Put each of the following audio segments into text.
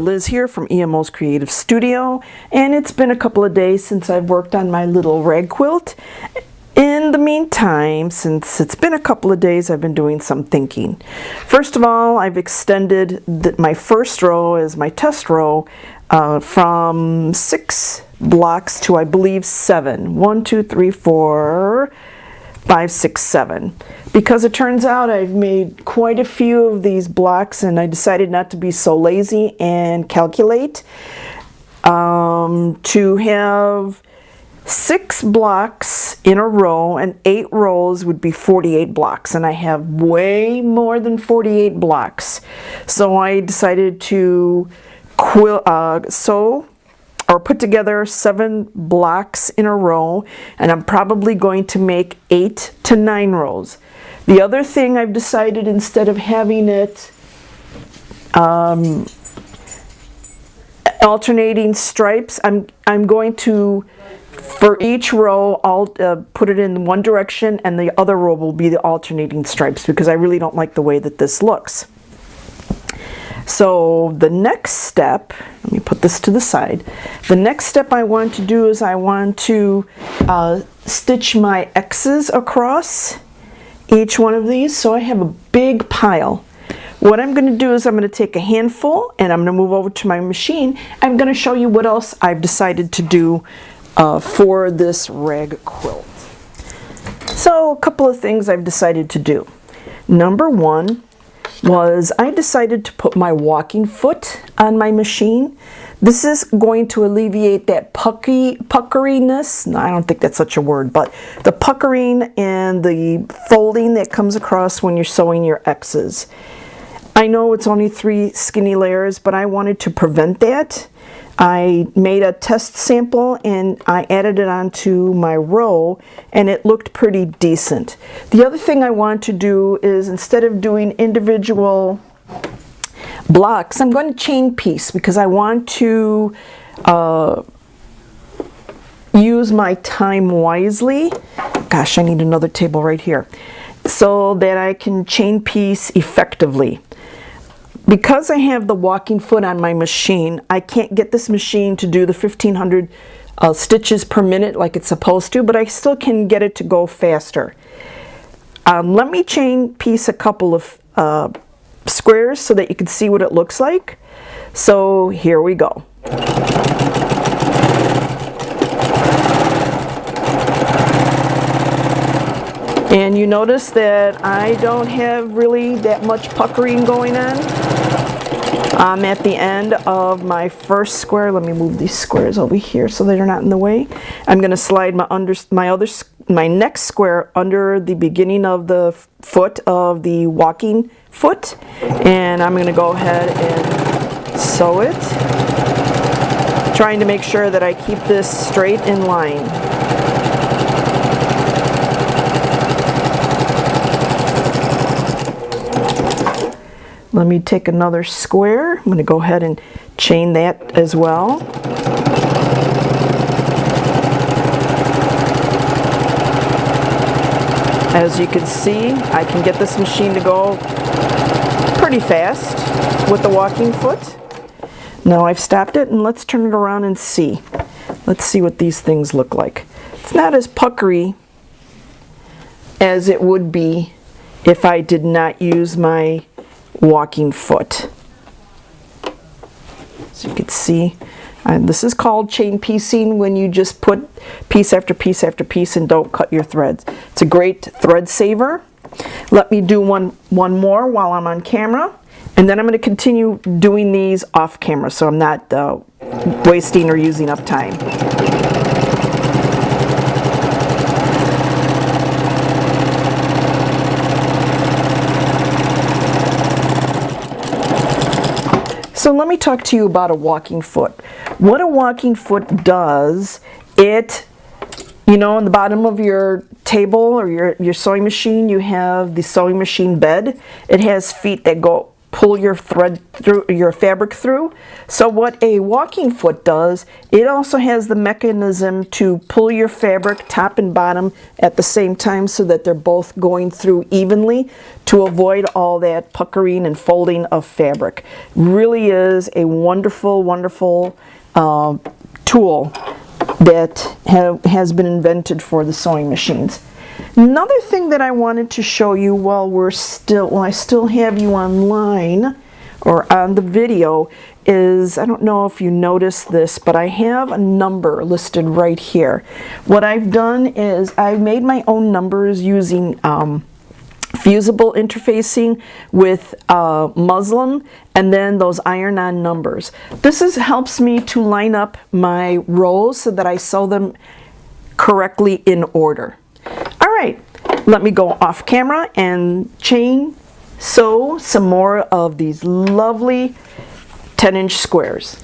Liz here from EMO's Creative Studio, and it's been a couple of days since I've worked on my little rag quilt. In the meantime, since it's been a couple of days, I've been doing some thinking. First of all, I've extended my first row as my test row from 6 blocks to, I believe, 7. 1, 2, 3, 4, 5, 6, 7. Because it turns out I've made quite a few of these blocks, and I decided not to be so lazy and calculate to have 6 blocks in a row, and 8 rows would be 48 blocks, and I have way more than 48 blocks. So I decided to sew or put together 7 blocks in a row, and I'm probably going to make 8 to 9 rows. The other thing I've decided, instead of having it alternating stripes, I'm going to, for each row, I'll put it in one direction, and the other row will be the alternating stripes, because I really don't like the way that this looks. So the next step, let me put this to the side. The next step I want to do is I want to stitch my X's across each one of these, so I have a big pile. What I'm going to do is I'm going to take a handful and I'm going to move over to my machine. I'm going to show you what else I've decided to do for this rag quilt. So a couple of things I've decided to do. Number one was I decided to put my walking foot on my machine. This is going to alleviate that puckeriness. No, I don't think that's such a word, but the puckering and the folding that comes across when you're sewing your X's. I know it's only 3 skinny layers, but I wanted to prevent that. I made a test sample and I added it onto my row, and it looked pretty decent. The other thing I want to do is, instead of doing individual blocks, I'm going to chain piece, because I want to use my time wisely. Gosh, I need another table right here, so that I can chain piece effectively. Because I have the walking foot on my machine, I can't get this machine to do the 1500 stitches per minute like it's supposed to, but I still can get it to go faster. Let me chain piece a couple of squares so that you can see what it looks like. So here we go. And you notice that I don't have really that much puckering going on. I'm at the end of my first square. Let me move these squares over here so they're not in the way. I'm going to slide my next square under the beginning of the foot of the walking foot, and I'm going to go ahead and sew it, trying to make sure that I keep this straight in line. Let me take another square. I'm going to go ahead and chain that as well. As you can see, I can get this machine to go pretty fast with the walking foot. Now I've stopped it, and let's turn it around and see. Let's see what these things look like. It's not as puckery as it would be if I did not use my walking foot. So you can see, this is called chain piecing, when you just put piece after piece after piece and don't cut your threads. It's a great thread saver. Let me do one more while I'm on camera, and then I'm going to continue doing these off camera, so I'm not wasting or using up time. So let me talk to you about a walking foot. What a walking foot does, it, you know, on the bottom of your table or your sewing machine, you have the sewing machine bed. It has feet that go pull your thread through, your fabric through. So what a walking foot does, it also has the mechanism to pull your fabric top and bottom at the same time so that they're both going through evenly to avoid all that puckering and folding of fabric. Really is a wonderful, wonderful tool that has been invented for the sewing machines. Another thing that I wanted to show you while I still have you online or on the video is, I don't know if you noticed this, but I have a number listed right here. What I've done is I've made my own numbers using fusible interfacing with muslin and then those iron-on numbers. This helps me to line up my rows so that I sew them correctly in order. All right, let me go off camera and chain sew some more of these lovely 10-inch squares.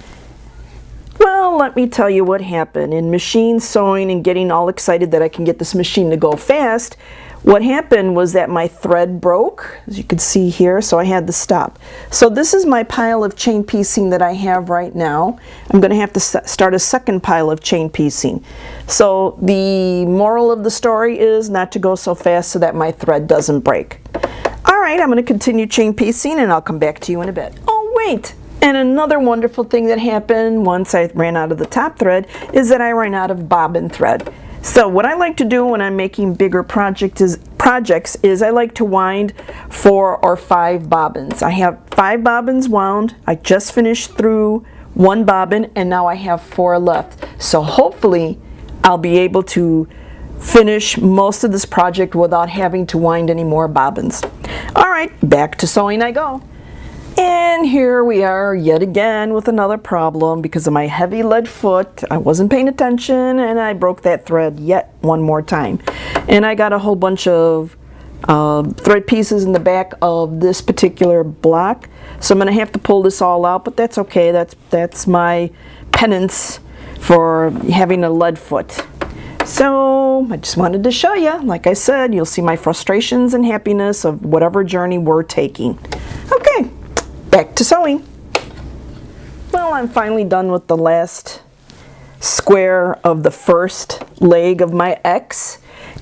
Well, let me tell you what happened. In machine sewing and getting all excited that I can get this machine to go fast, what happened was that my thread broke, as you can see here, so I had to stop. So this is my pile of chain piecing that I have right now. I'm going to have to start a second pile of chain piecing. So the moral of the story is not to go so fast so that my thread doesn't break. All right, I'm going to continue chain piecing and I'll come back to you in a bit. Oh, wait! And another wonderful thing that happened once I ran out of the top thread is that I ran out of bobbin thread. So what I like to do when I'm making bigger projects is I like to wind 4 or 5 bobbins. I have 5 bobbins wound. I just finished through 1 bobbin and now I have 4 left. So hopefully I'll be able to finish most of this project without having to wind any more bobbins. All right, back to sewing I go. And here we are yet again with another problem because of my heavy lead foot. I wasn't paying attention and I broke that thread yet one more time. And I got a whole bunch of thread pieces in the back of this particular block. So I'm going to have to pull this all out, but that's okay. That's my penance for having a lead foot. So I just wanted to show you. Like I said, you'll see my frustrations and happiness of whatever journey we're taking. Okay. Back to sewing. Well, I'm finally done with the last square of the first leg of my X,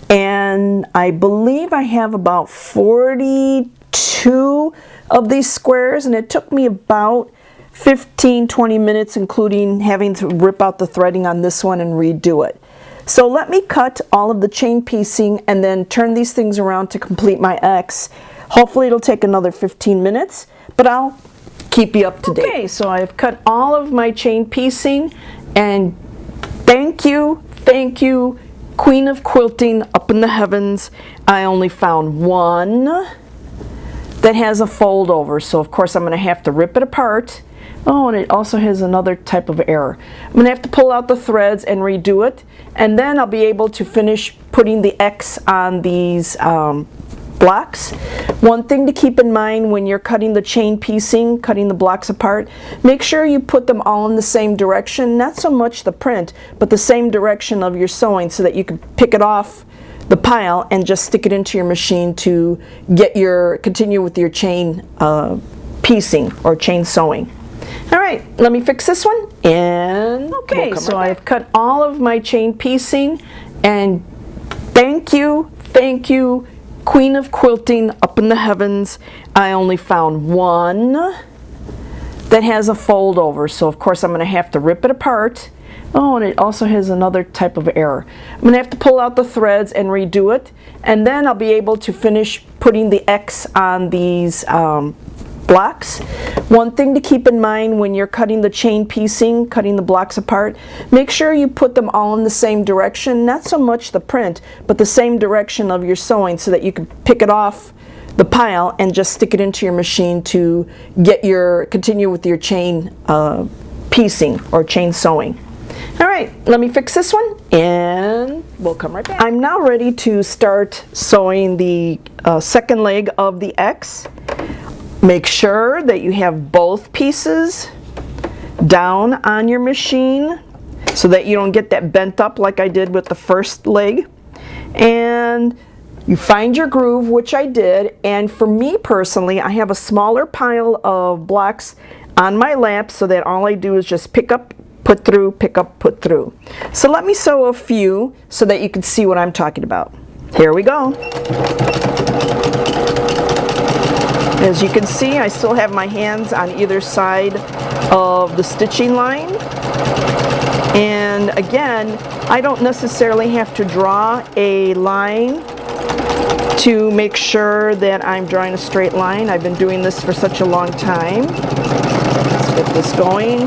and I believe I have about 42 of these squares, and it took me about 15-20 minutes, including having to rip out the threading on this one and redo it. So let me cut all of the chain piecing and then turn these things around to complete my X. Hopefully it'll take another 15 minutes, but I'll keep you up to date. Okay, so I've cut all of my chain piecing, and thank you, Queen of Quilting up in the heavens. I only found one that has a fold over, so of course I'm going to have to rip it apart. Oh, and it also has another type of error. I'm going to have to pull out the threads and redo it, and then I'll be able to finish putting the X on these blocks. One thing to keep in mind when you're cutting the chain piecing, cutting the blocks apart, make sure you put them all in the same direction, not so much the print, but the same direction of your sewing so that you can pick it off the pile and just stick it into your machine to continue with your chain piecing or chain sewing. All right, let me fix this one, and okay, so I've cut all of my chain piecing, and thank you, Queen of Quilting up in the heavens. I only found one that has a fold over, so of course I'm going to have to rip it apart. Oh, and it also has another type of error. I'm going to have to pull out the threads and redo it, and then I'll be able to finish putting the X on these blocks. One thing to keep in mind when you're cutting the chain piecing, cutting the blocks apart, make sure you put them all in the same direction, not so much the print, but the same direction of your sewing so that you can pick it off the pile and just stick it into your machine to continue with your chain piecing or chain sewing. All right, let me fix this one and we'll come right back. I'm now ready to start sewing the second leg of the X. Make sure that you have both pieces down on your machine so that you don't get that bent up like I did with the first leg. And You find your groove, which I did, and for me personally, I have a smaller pile of blocks on my lap so that all I do is just pick up, put through, pick up, put through. So let me sew a few so that you can see what I'm talking about. Here we go. As you can see, I still have my hands on either side of the stitching line. And again, I don't necessarily have to draw a line to make sure that I'm drawing a straight line. I've been doing this for such a long time. Let's get this going.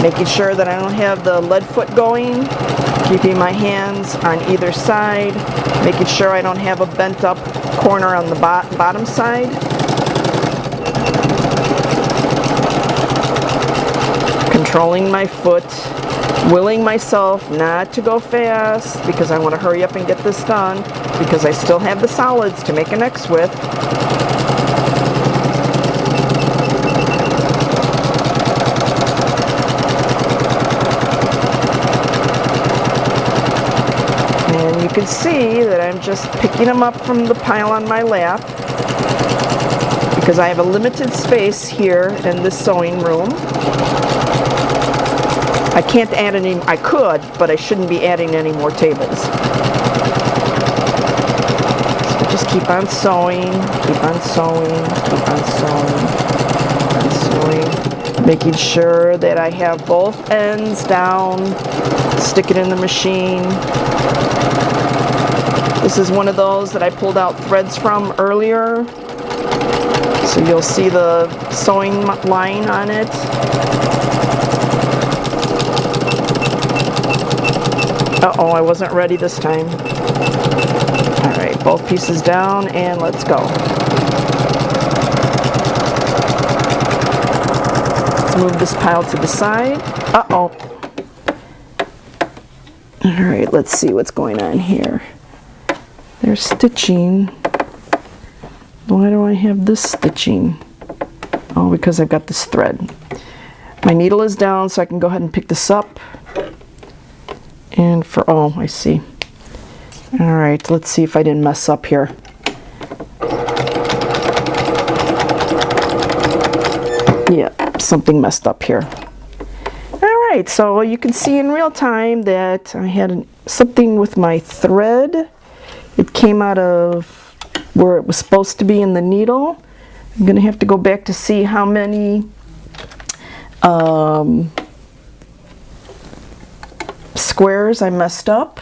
Making sure that I don't have the lead foot going. Keeping my hands on either side. Making sure I don't have a bent up corner on the bottom side. Controlling my foot. Willing myself not to go fast because I want to hurry up and get this done because I still have the solids to make an X with. And you can see that I'm just picking them up from the pile on my lap because I have a limited space here in this sewing room. I can't add any, I could, but I shouldn't be adding any more tables. So just keep on sewing, keep on sewing, keep on sewing, keep on sewing. Making sure that I have both ends down, stick it in the machine. This is one of those that I pulled out threads from earlier. So you'll see the sewing line on it. Uh-oh, I wasn't ready this time. All right, both pieces down, and let's go. Let's move this pile to the side. Uh-oh. All right, let's see what's going on here. They're stitching. Why do I have this stitching? Oh, because I've got this thread. My needle is down, so I can go ahead and pick this up. And for, oh, I see. All right, let's see if I didn't mess up here. Yeah, something messed up here. All right, so you can see in real time that I had something with my thread. It came out of where it was supposed to be in the needle. I'm gonna have to go back to see how many squares I messed up.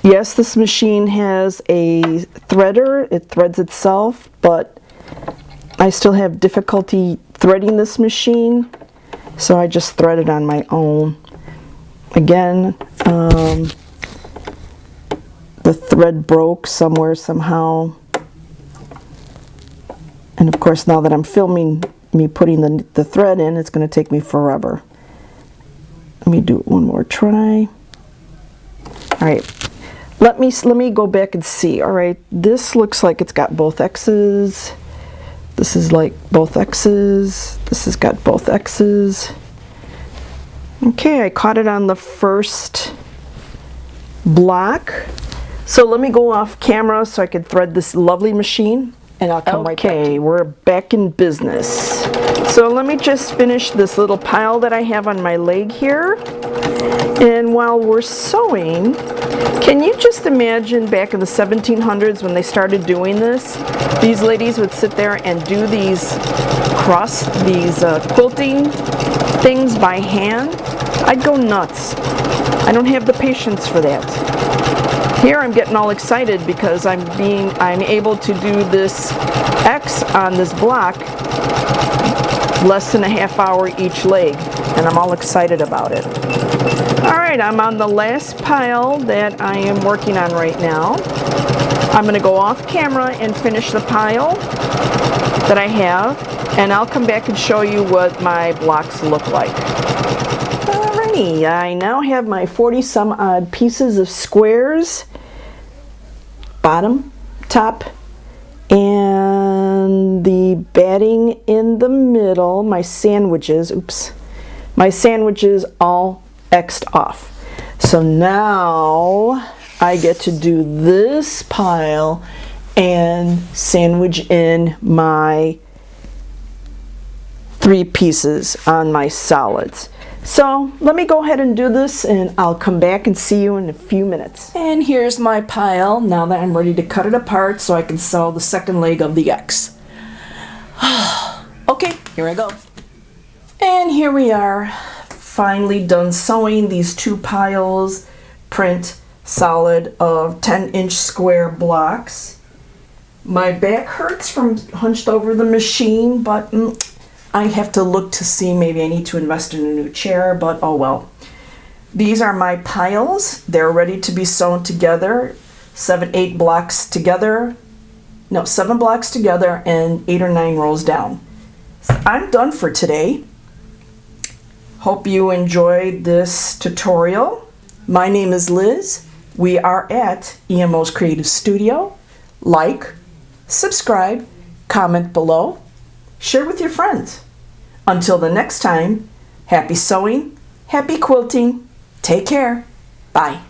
Yes, this machine has a threader. It threads itself, but I still have difficulty threading this machine, so I just thread it on my own. Again, the thread broke somewhere somehow. And of course, now that I'm filming me putting the thread in, it's going to take me forever. Let me do it one more try. All right, let me go back and see. All right, this looks like it's got both X's. This is like both X's. This has got both X's. Okay, I caught it on the first block. So let me go off camera so I can thread this lovely machine. And I'll come right back. Okay, we're back in business. So let me just finish this little pile that I have on my leg here. And while we're sewing, can you just imagine back in the 1700s when they started doing this? These ladies would sit there and do these quilting things by hand. I'd go nuts. I don't have the patience for that. Here I'm getting all excited because I'm able to do this X on this block less than a half hour each leg, and I'm all excited about it. All right, I'm on the last pile that I am working on right now. I'm going to go off camera and finish the pile that I have, and I'll come back and show you what my blocks look like. Alrighty, I now have my 40 some odd pieces of squares, bottom, top, and the batting in the middle, my sandwiches, my sandwiches all X'd off. So now I get to do this pile and sandwich in my 3 pieces on my solids. So let me go ahead and do this, and I'll come back and see you in a few minutes. And here's my pile now that I'm ready to cut it apart so I can sew the second leg of the X. Okay, here I go. And here we are, finally done sewing these 2 piles print solid of 10-inch square blocks. My back hurts from hunched over the machine, but I have to look to see, maybe I need to invest in a new chair, but oh well. These are my piles. They're ready to be sewn together. 7 blocks together and 8 or 9 rows down. I'm done for today. Hope you enjoyed this tutorial. My name is Liz. We are at EMO's Creative Studio. Like, subscribe, comment below, share with your friends. Until the next time, happy sewing, happy quilting. Take care. Bye.